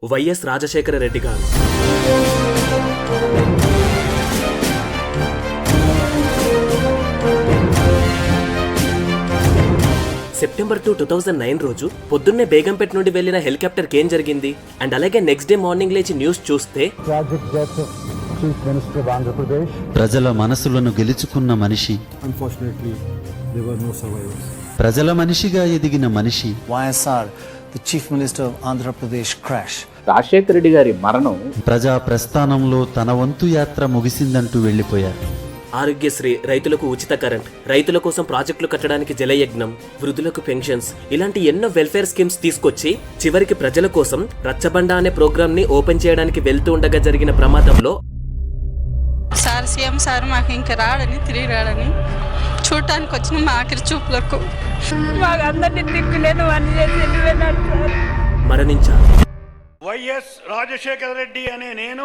YS Rajasekhara Reddy గారు. September 2, 2009 రోజు పొద్దున్నే బేగంపేట నుండి వెళ్లిన హెలికాప్టర్కి ఏం జరిగింది అండ్ అలాగే నెక్స్ట్ డే మార్నింగ్ లేచి న్యూస్ చూస్తే ప్రజల మనసులను గెలుచుకున్న మనిషి, ప్రజల మనిషిగా ఎదిగిన మనిషి, YSR, the Chief Minister of Andhra Pradesh crash. Rajasekhara Reddy గారి మరణం ప్రజా ప్రస్థానంలో తన వంతు యాత్ర ముగిసిందంటూ వెళ్లిపోయారు. ఆరోగ్యశ్రీ, రైతులకు ఉచిత కరెంట్, రైతుల కోసం ప్రాజెక్టులు కట్టడానికి జలయజ్ఞం, వృద్ధులకు పెన్షన్స్, ఇలాంటి ఎన్నో వెల్ఫేర్ స్కీమ్స్ తీసుకొచ్చి చివరికి ప్రజల కోసం రచ్చబండ అనే ప్రోగ్రామ్ ని ఓపెన్ చేయడానికి వెళ్తూ ఉండగా జరిగిన ప్రమాదంలో సార్ సీఎం సార్ మాకు ఇంకా రాడని తిరిగి రాడని చూడటానికి వచ్చిన మా ఆఖరి చూపులకు మాకు అందరినీ దిక్కులేని వాడిని చేసి వెళ్ళిపోయినాడు సార్. మరణించారు. వైఎస్ రాజశేఖర రెడ్డి అనే నేను